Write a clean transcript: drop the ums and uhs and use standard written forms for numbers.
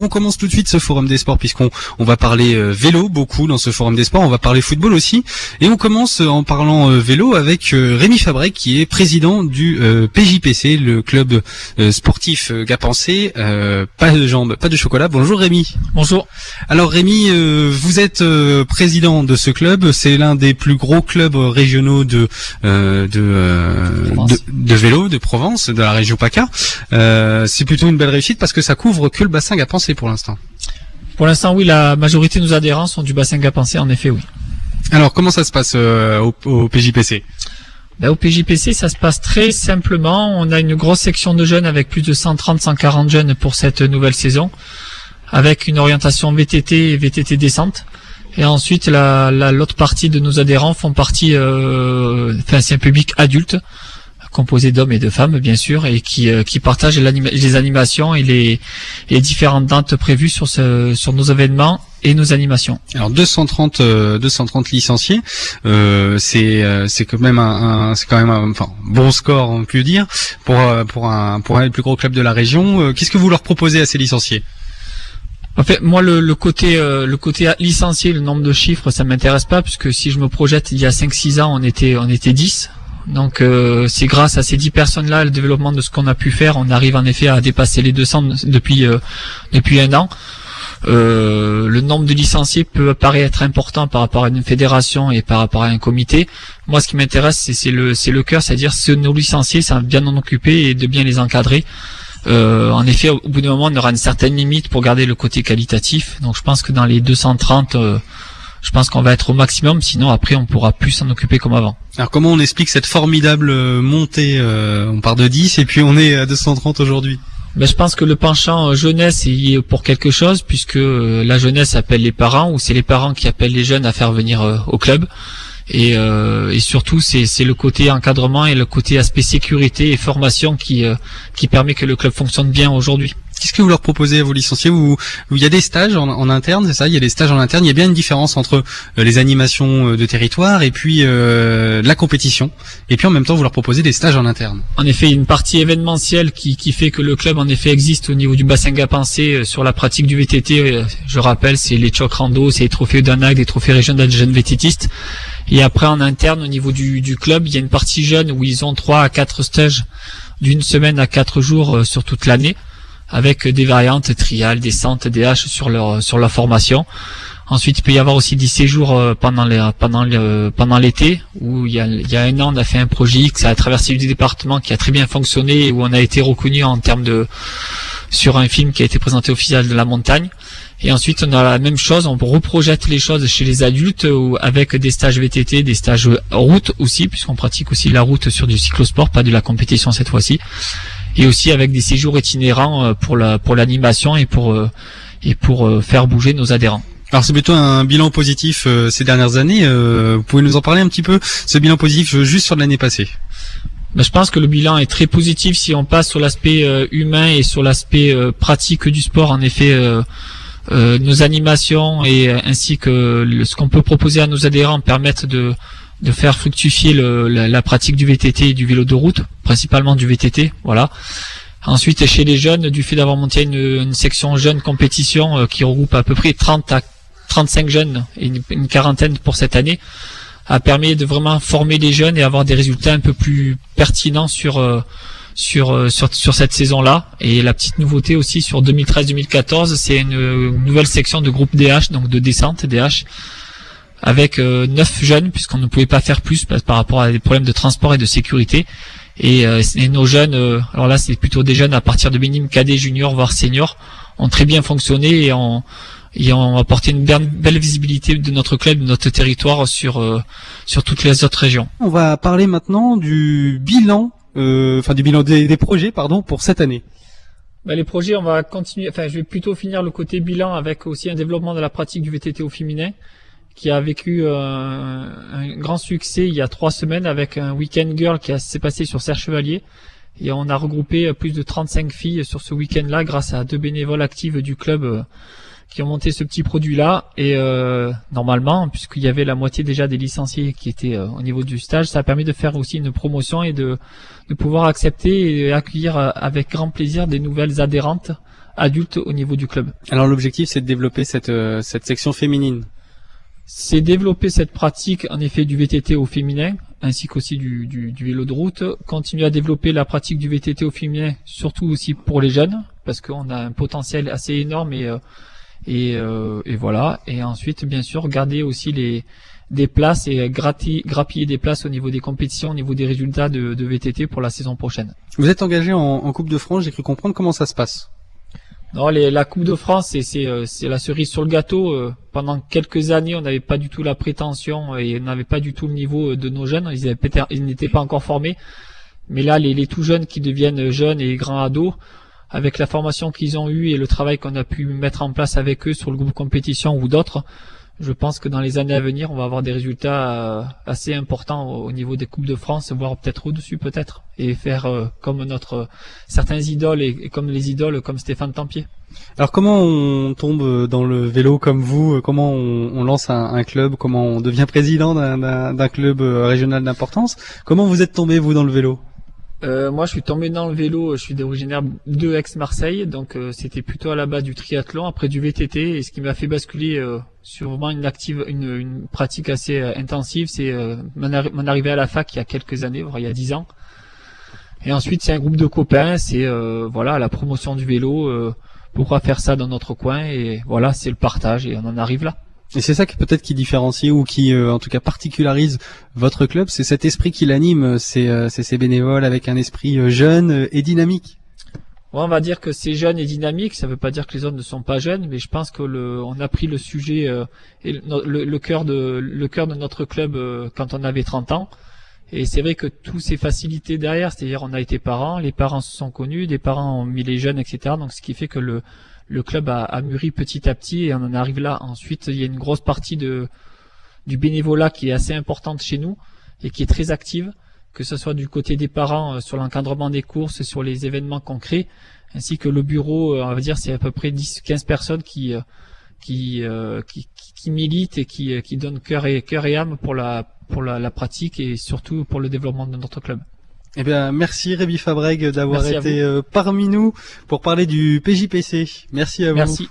On commence tout de suite ce forum des sports puisqu'on va parler vélo beaucoup dans ce forum des sports, on va parler football aussi et on commence en parlant vélo avec Rémi Fabrec qui est président du PJPC, le club sportif gapençais, pas de jambes, pas de chocolat. Bonjour Rémi. Bonjour. Alors Rémi, vous êtes président de ce club, c'est l'un des plus gros clubs régionaux de vélo de Provence, de la région PACA. C'est plutôt une belle réussite parce que ça couvre que le bassin gapençais pour l'instant. Pour l'instant, oui, la majorité de nos adhérents sont du bassin gapençais, en effet, oui. Alors, comment ça se passe au PJPC ? Au PJPC, ça se passe très simplement. On a une grosse section de jeunes avec plus de 130-140 jeunes pour cette nouvelle saison, avec une orientation VTT et VTT descente. Et ensuite, l'autre partie de nos adhérents font partie, c'est un public adulte, composé d'hommes et de femmes bien sûr, et qui partagent les animations et les différentes dates prévues sur nos événements et nos animations. Alors 230 licenciés, c'est quand même un bon score on peut dire pour un des plus gros clubs de la région. Qu'est-ce que vous leur proposez à ces licenciés ? En fait, moi, le côté licencié, le nombre de chiffres, ça m'intéresse pas, puisque si je me projette, il y a 5-6 ans, on était 10. Donc, c'est grâce à ces 10 personnes-là, le développement de ce qu'on a pu faire, on arrive en effet à dépasser les 200 depuis un an. Le nombre de licenciés peut paraître important par rapport à une fédération et par rapport à un comité. Moi, ce qui m'intéresse, c'est le cœur, c'est-à-dire nos licenciés, c'est bien en occuper et de bien les encadrer. En effet, au bout d'un moment, on aura une certaine limite pour garder le côté qualitatif. Donc, je pense que dans les 230, je pense qu'on va être au maximum. Sinon, après, on pourra plus s'en occuper comme avant. Alors, comment on explique cette formidable montée on part de 10 et puis on est à 230 aujourd'hui ? Je pense que le penchant jeunesse est pour quelque chose, puisque la jeunesse appelle les parents, ou c'est les parents qui appellent les jeunes à faire venir au club. Et surtout c'est le côté encadrement et le côté aspect sécurité et formation qui permet que le club fonctionne bien aujourd'hui. Qu'est-ce que vous leur proposez à vos licenciés ? Il y a des stages en interne, c'est ça ? Il y a des stages en interne. Il y a bien une différence entre les animations de territoire et puis la compétition. Et puis en même temps, vous leur proposez des stages en interne. En effet, il y a une partie événementielle qui fait que le club en effet existe au niveau du bassin gapençais sur la pratique du VTT. Je rappelle, c'est les chocs rando, c'est les trophées d'ANAC, des trophées régionaux de jeunes VTTistes. Et après, en interne, au niveau du club, il y a une partie jeune où ils ont 3 à 4 stages d'une semaine à 4 jours sur toute l'année, avec des variantes trial, descente, DH sur leur formation. Ensuite, il peut y avoir aussi des séjours pendant l'été, où il y a un an, on a fait un projet X à traverser du département qui a très bien fonctionné, où on a été reconnu en termes sur un film qui a été présenté au Festival de la Montagne. Et ensuite, on a la même chose, on reprojette les choses chez les adultes avec des stages VTT, des stages route aussi, puisqu'on pratique aussi la route sur du cyclosport, pas de la compétition cette fois-ci. Et aussi avec des séjours itinérants pour l'animation et pour faire bouger nos adhérents. Alors c'est plutôt un bilan positif ces dernières années. Vous pouvez nous en parler un petit peu, ce bilan positif juste sur l'année passée? Je pense que le bilan est très positif si on passe sur l'aspect humain et sur l'aspect pratique du sport. En effet, nos animations et ainsi que ce qu'on peut proposer à nos adhérents permettent de faire fructifier la pratique du VTT et du vélo de route, principalement du VTT, voilà. Ensuite, chez les jeunes, du fait d'avoir monté une section jeune compétition qui regroupe à peu près 30 à 35 jeunes et une quarantaine pour cette année, a permis de vraiment former les jeunes et avoir des résultats un peu plus pertinents sur cette saison-là. Et la petite nouveauté aussi sur 2013-2014, c'est une nouvelle section de groupe DH, donc de descente DH, avec 9 jeunes, puisqu'on ne pouvait pas faire plus par rapport à des problèmes de transport et de sécurité. Et nos jeunes, alors là c'est plutôt des jeunes à partir de minime cadet, junior, voire senior, ont très bien fonctionné et ont apporté une belle visibilité de notre club, de notre territoire sur toutes les autres régions. On va parler maintenant du bilan, des projets, pour cette année. Les projets, on va continuer, je vais plutôt finir le côté bilan avec aussi un développement de la pratique du VTT au féminin, qui a vécu un grand succès il y a 3 semaines avec un week-end girl qui s'est passé sur Serre Chevalier. Et on a regroupé plus de 35 filles sur ce week-end-là grâce à 2 bénévoles actives du club qui ont monté ce petit produit-là. Et normalement, puisqu'il y avait la moitié déjà des licenciés qui étaient au niveau du stage, ça a permis de faire aussi une promotion et de pouvoir accepter et accueillir avec grand plaisir des nouvelles adhérentes adultes au niveau du club. Alors l'objectif, c'est de développer cette section féminine. C'est développer cette pratique en effet du VTT au féminin, ainsi qu'aussi du vélo de route, continuer à développer la pratique du VTT au féminin, surtout aussi pour les jeunes, parce qu'on a un potentiel assez énorme et voilà. Et ensuite, bien sûr, garder aussi des places et grappiller des places au niveau des compétitions, au niveau des résultats de VTT pour la saison prochaine. Vous êtes engagé en Coupe de France, j'ai cru comprendre. Comment ça se passe? Non, la Coupe de France, c'est la cerise sur le gâteau. Pendant quelques années, on n'avait pas du tout la prétention et on n'avait pas du tout le niveau de nos jeunes. Ils n'étaient pas encore formés. Mais là, les tout jeunes qui deviennent jeunes et grands ados, avec la formation qu'ils ont eue et le travail qu'on a pu mettre en place avec eux sur le groupe compétition ou d'autres, je pense que dans les années à venir, on va avoir des résultats assez importants au niveau des Coupes de France, voire peut-être au-dessus peut-être, et faire comme certains idoles et comme les idoles comme Stéphane Tempier. Alors comment on tombe dans le vélo comme vous? Comment on lance un club? Comment on devient président d'un club régional d'importance? Comment vous êtes tombé vous dans le vélo? Moi, je suis tombé dans le vélo. Je suis originaire de Aix-Marseille, donc c'était plutôt à la base du triathlon, après du VTT, et ce qui m'a fait basculer sur vraiment une pratique assez intensive, c'est mon arrivée à la fac il y a quelques années, voire il y a 10 ans. Et ensuite, c'est un groupe de copains, c'est voilà la promotion du vélo. Pourquoi faire ça dans notre coin? Et voilà, c'est le partage, et on en arrive là. Et c'est ça qui peut-être qui différencie ou qui en tout cas particularise votre club, c'est cet esprit qui l'anime, c'est ces bénévoles avec un esprit jeune et dynamique. Ouais, on va dire que c'est jeune et dynamique, ça veut pas dire que les autres ne sont pas jeunes, mais je pense que on a pris le sujet et le cœur de notre club quand on avait 30 ans. Et c'est vrai que tout s'est facilité derrière, c'est-à-dire on a été parents, les parents se sont connus, les parents ont mis les jeunes, etc. Donc ce qui fait que le club a mûri petit à petit et on en arrive là. Ensuite, il y a une grosse partie du bénévolat qui est assez importante chez nous et qui est très active, que ce soit du côté des parents sur l'encadrement des courses, sur les événements qu'on crée, ainsi que le bureau, on va dire c'est à peu près 10-15 personnes qui militent et qui donnent cœur et âme pour la pratique et surtout pour le développement de notre club. Eh bien, merci Rémi Fabrègue d'avoir été parmi nous pour parler du PJPC. Merci à vous. Merci.